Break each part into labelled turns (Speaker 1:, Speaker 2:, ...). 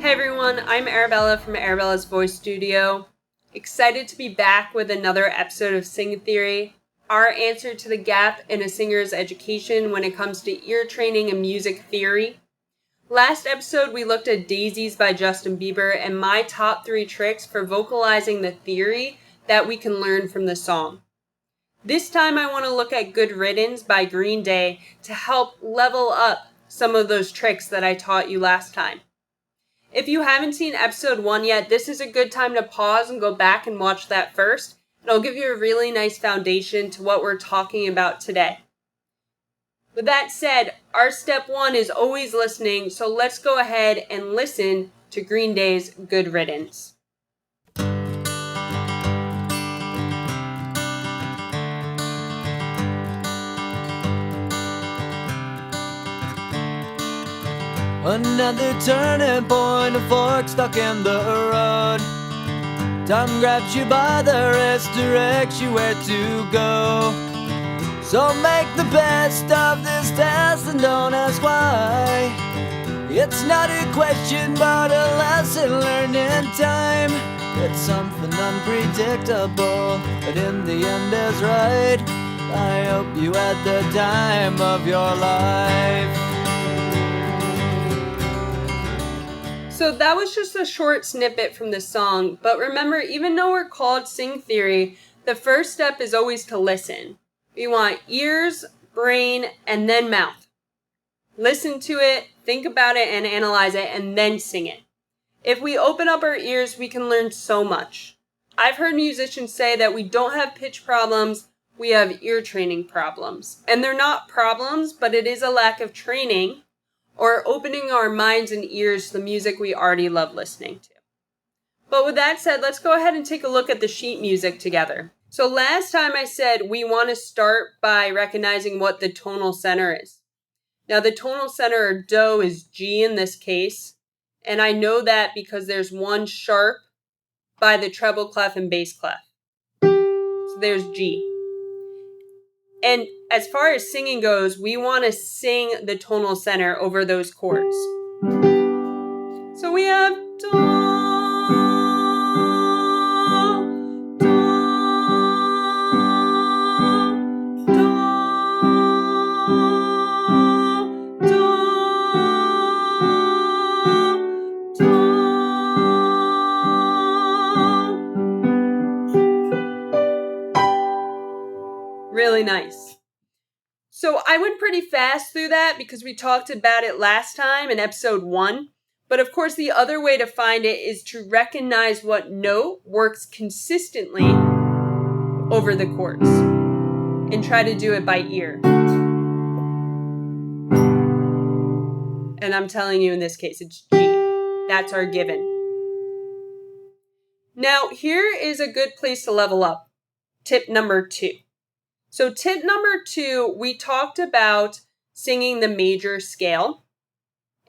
Speaker 1: Hey everyone, I'm Arabella from Arabella's Voice Studio. Excited to be back with another episode of Sing Theory, our answer to the gap in a singer's education when it comes to ear training and music theory. Last episode we looked at Daisies by Justin Bieber and my top 3 tricks for vocalizing the theory that we can learn from the song. This time I want to look at Good Riddance by Green Day to help level up some of those tricks that I taught you last time. If you haven't seen episode 1 yet, this is a good time to pause and go back and watch that first. It'll give you a really nice foundation to what we're talking about today. With that said, our step 1 is always listening, so let's go ahead and listen to Green Day's Good Riddance.
Speaker 2: Another turning point, a fork stuck in the road. Time grabs you by the wrist, directs you where to go. So make the best of this test and don't ask why. It's not a question but a lesson learned in time. It's something unpredictable, but in the end is right. I hope you had the time of your life.
Speaker 1: So that was just a short snippet from the song, but remember, even though we're called Sing Theory, the first step is always to listen. We want ears, brain, and then mouth. Listen to it, think about it, and analyze it, and then sing it. If we open up our ears, we can learn so much. I've heard musicians say that we don't have pitch problems, we have ear training problems. And they're not problems, but it is a lack of training or opening our minds and ears to the music we already love listening to. But with that said, let's go ahead and take a look at the sheet music together. So last time I said we want to start by recognizing what the tonal center is. Now the tonal center, or do, is G in this case, and I know that because there's one sharp by the treble clef and bass clef. So there's G. And as far as singing goes, we want to sing the tonal center over those chords. So we have do, do, do, do, do. Really nice. So I went pretty fast through that because we talked about it last time in episode 1. But of course, the other way to find it is to recognize what note works consistently over the chords and try to do it by ear. And I'm telling you, in this case, it's G. That's our given. Now, here is a good place to level up. Tip number 2. So tip number 2, we talked about singing the major scale.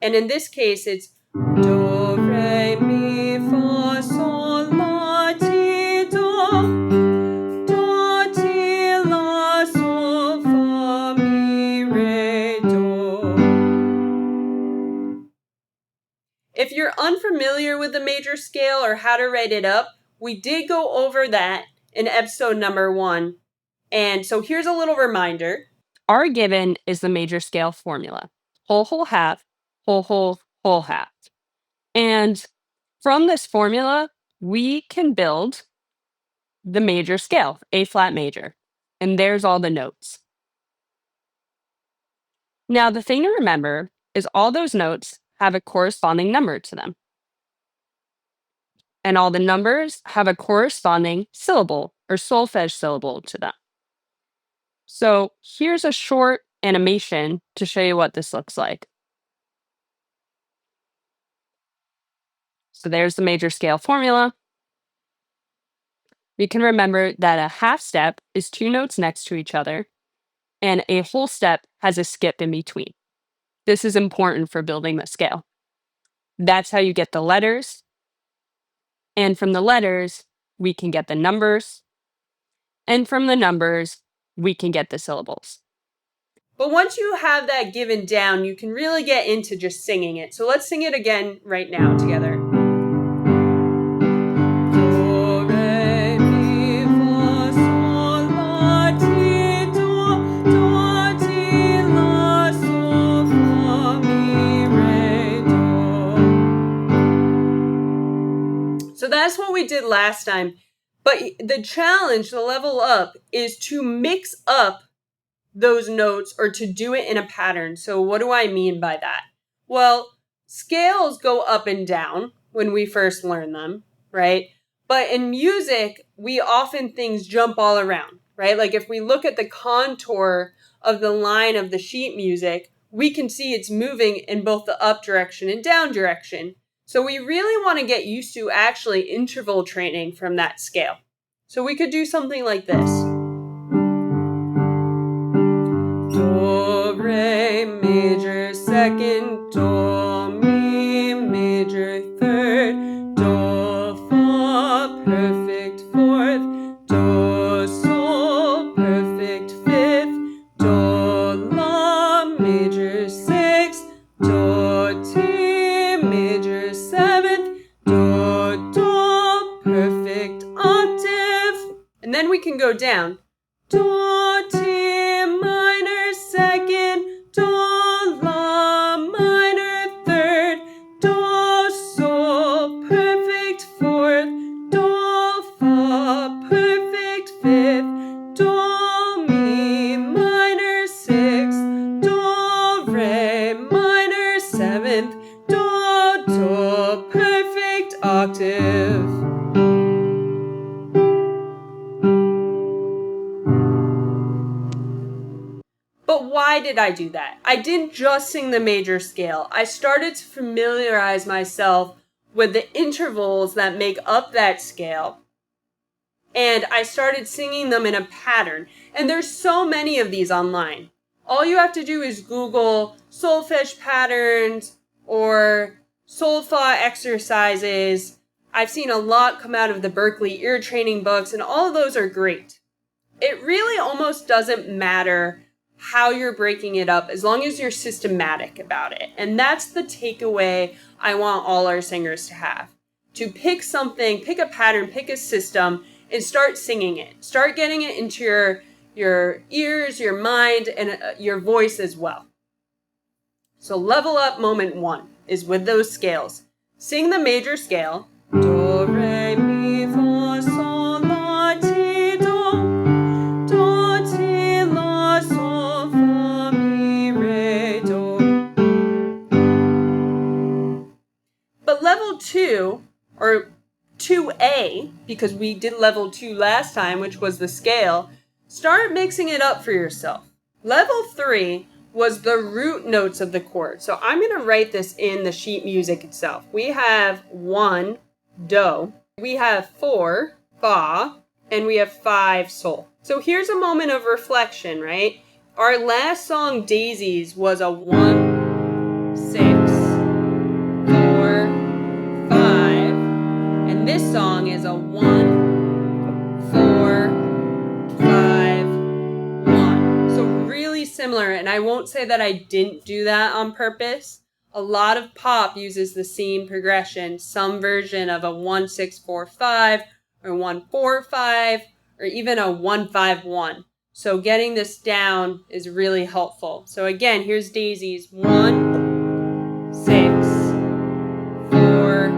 Speaker 1: And in this case, it's do, re, mi, fa, sol, la, ti, do. Do, ti, la, sol, fa, mi, re, do. If you're unfamiliar with the major scale or how to write it up, we did go over that in episode number 1. And so here's a little reminder. Our given is the major scale formula. Whole, whole, half, whole, whole, whole, half. And from this formula, we can build the major scale, A flat major. And there's all the notes. Now, the thing to remember is all those notes have a corresponding number to them. And all the numbers have a corresponding syllable or solfège syllable to them. So here's a short animation to show you what this looks like. So there's the major scale formula. We can remember that a half step is 2 notes next to each other, and a whole step has a skip in between. This is important for building the scale. That's how you get the letters. And from the letters, we can get the numbers. And from the numbers, we can get the syllables. But once you have that given down, you can really get into just singing it. So let's sing it again right now together. did last time. But the challenge, the level up, is to mix up those notes or to do it in a pattern. So what do I mean by that? Well, scales go up and down when we first learn them, right? But in music, we often things jump all around, right? Like if we look at the contour of the line of the sheet music, we can see it's moving in both the up direction and down direction. So we really want to get used to actually interval training from that scale. So we could do something like this. Do, re, major second, do, mi, major third, do, fa, perfect fourth, do, sol, perfect fifth, do, la, major sixth, do, ti, major seventh, do, perfect octave. And then we can go down. Do, ti, minor second, do, la, minor third, do, sol, perfect fourth, do, fa, perfect fifth, do, mi, minor sixth, do, re, minor seventh, do, perfect octave. But why did I do that? I didn't just sing the major scale. I started to familiarize myself with the intervals that make up that scale. And I started singing them in a pattern. And there's so many of these online. All you have to do is Google solfège patterns or solfa exercises. I've seen a lot come out of the Berklee ear training books, and all of those are great. It really almost doesn't matter how you're breaking it up as long as you're systematic about it. And that's the takeaway I want all our singers to have. To pick something, pick a pattern, pick a system, and start singing it. Start getting it into your ears, your mind, and your voice as well. So level up moment 1 is with those scales. Sing the major scale. Do, re, mi, fa, sol, la, ti, do. Do, ti, la, sol, fa, mi, re, do. But level 2, or 2A, because we did level 2 last time, which was the scale, start mixing it up for yourself. Level 3 was the root notes of the chord. So I'm going to write this in the sheet music itself. We have 1, do. We have 4, fa. And we have 5, sol. So here's a moment of reflection, right? Our last song, Daisies, was a 1, 6, 4, 5. And this song is a 1, 4, 5, 1. So really similar, and I won't say that I didn't do that on purpose. A lot of pop uses the same progression, some version of a 1, 6, 4, 5, or 1, 4, 5, or even a 1, 5, 1. So getting this down is really helpful. So again, here's Daisies. 1, 6, 4,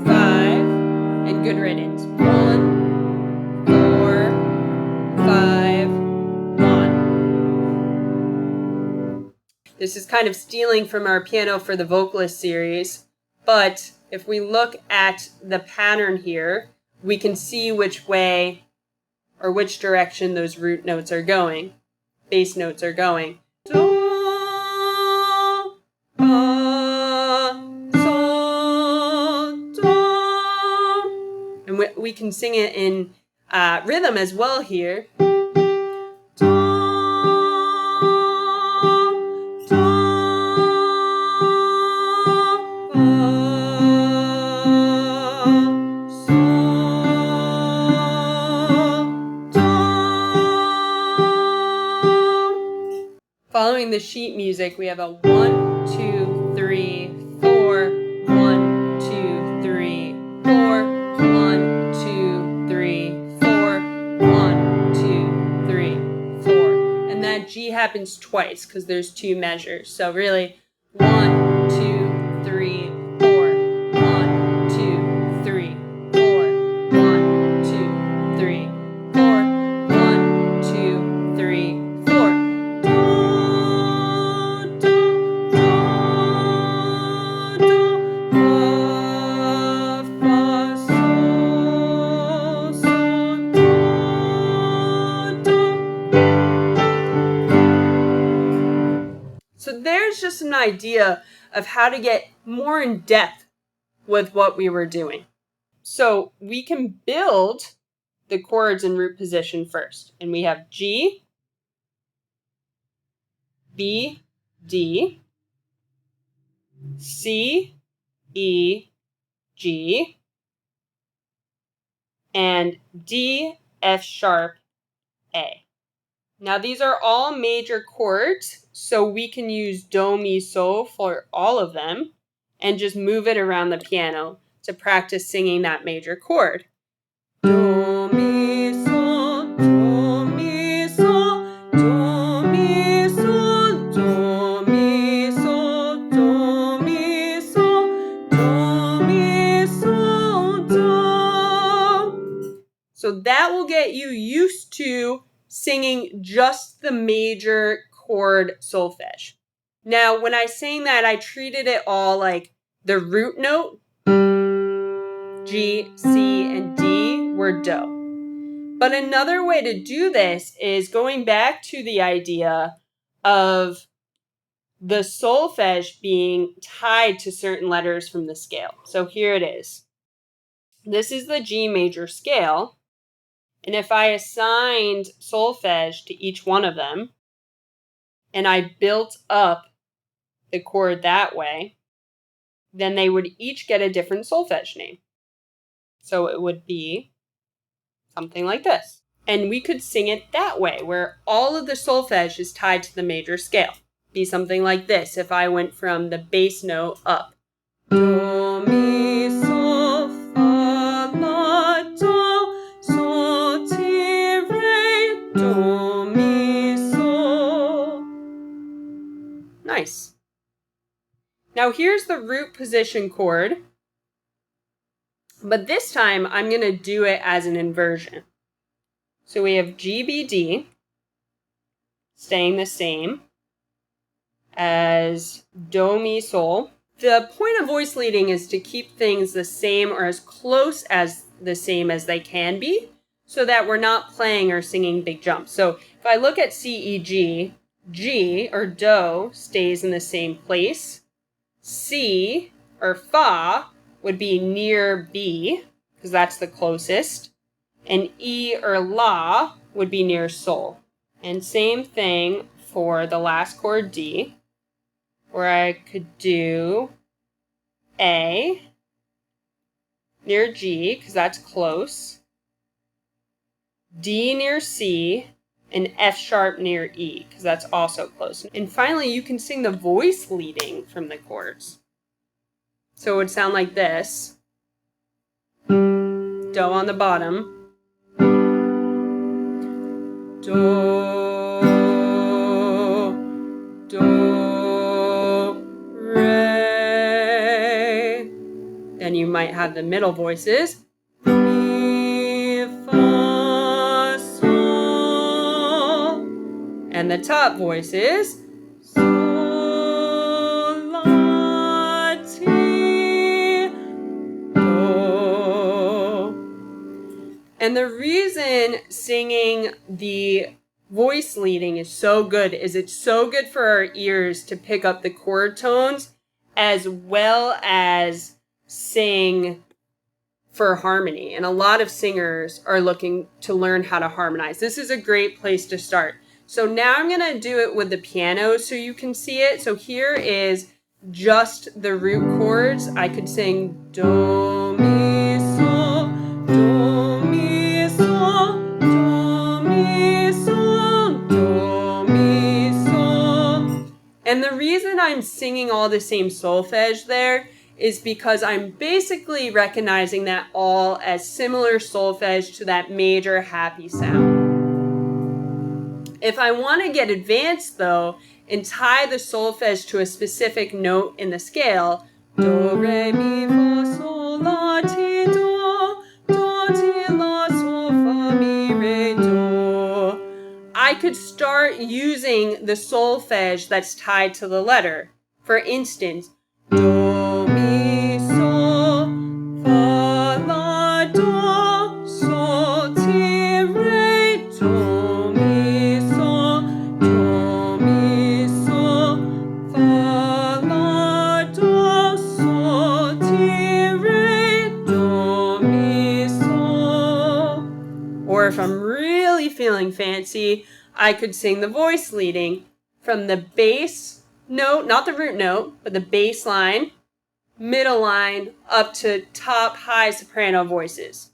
Speaker 1: 5, and Good Riddance. 1, 4, 5, 1. This is kind of stealing from our Piano for the Vocalist series, but if we look at the pattern here, we can see which way or which direction those root notes are going, bass notes are going. Do, fa, sol, do. And we can sing it in rhythm as well here. Following the sheet music, we have a 1, 2, 3, 4, 1, 2, 3, 4, 1, 2, 3, 4, 1, 2, 3, 4. And that G happens twice because there's 2 measures. So really, 1, 2, 3, 4, 1, 2, 3, 4, is just an idea of how to get more in depth with what we were doing. So we can build the chords in root position first. And we have G, B, D, C, E, G, and D, F sharp, A. Now these are all major chords, so we can use do, mi, sol for all of them and just move it around the piano to practice singing that major chord. Do, mi, sol, do, mi, sol, do, mi, sol, do, mi, sol, do, mi, sol, do, mi, sol, do. So that will get you used to singing just the major chord solfège. Now, when I sang that, I treated it all like the root note, G, C, and D were do. But another way to do this is going back to the idea of the solfège being tied to certain letters from the scale. So here it is. This is the G major scale. And if I assigned solfège to each one of them, and I built up the chord that way, then they would each get a different solfège name. So it would be something like this. And we could sing it that way, where all of the solfège is tied to the major scale. Be something like this if I went from the bass note up. Do, mi, sol, fa, la, do, sol, ti, re, do, mi, sol. Nice. Now here's the root position chord, but this time I'm going to do it as an inversion. So we have G, B, D staying the same as do, mi, sol. The point of voice leading is to keep things the same or as close as the same as they can be so that we're not playing or singing big jumps. So if I look at C, E, G, G or do stays in the same place. C or fa would be near B because that's the closest. And E or la would be near sol. And same thing for the last chord D, where I could do A near G, because that's close, D near C, and F sharp near E, because that's also close. And finally, you can sing the voice leading from the chords. So it would sound like this. Do on the bottom. Do, re. Then you might have the middle voices. Mi, fa, sol. And the top voices. Sol, la, ti, do. And the reason singing the voice leading is so good is it's so good for our ears to pick up the chord tones as well as sing for harmony. And a lot of singers are looking to learn how to harmonize. This is a great place to start. So now I'm going to do it with the piano so you can see it. So here is just the root chords. I could sing do, mi, sol, do, mi, sol, do, mi, sol, do, mi, sol. And the reason I'm singing all the same solfège there is because I'm basically recognizing that all as similar solfège to that major happy sound. If I want to get advanced though and tie the solfège to a specific note in the scale, do, re, mi, fa, sol, la, ti, do, do, ti, la, sol, fa, mi, re, do, I could start using the solfège that's tied to the letter. For instance, do, mi, sol, fa, la, do, sol, ti, re, do, mi, sol, fa, key, I could sing the voice leading from the bass note, not the root note, but the bass line, middle line, up to top high soprano voices.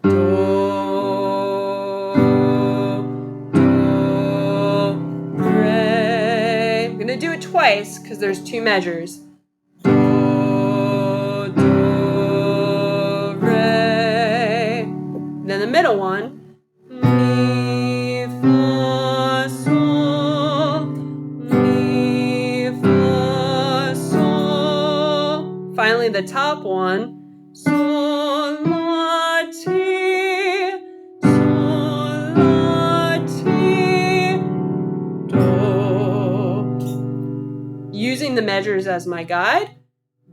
Speaker 1: Do, do, re. I'm going to do it twice because there's 2 measures. Do, do, re. Then the middle one. Mi, fa, sol, mi, fa, sol. Finally, the top one. Sol, la, ti, sol, la, ti, do. Using the measures as my guide.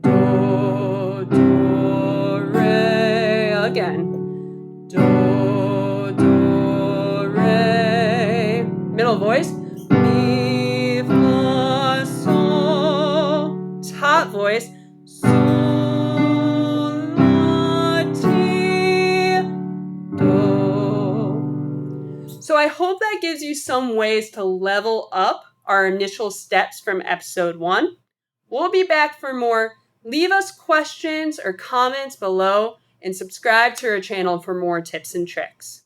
Speaker 1: Do, do, re. Again. Do, do, re. Middle voice. Mi, fa, sol. Top voice. Sol, la, ti, do. So I hope that gives you some ways to level up our initial steps from episode 1. We'll be back for more. Leave us questions or comments below and subscribe to our channel for more tips and tricks.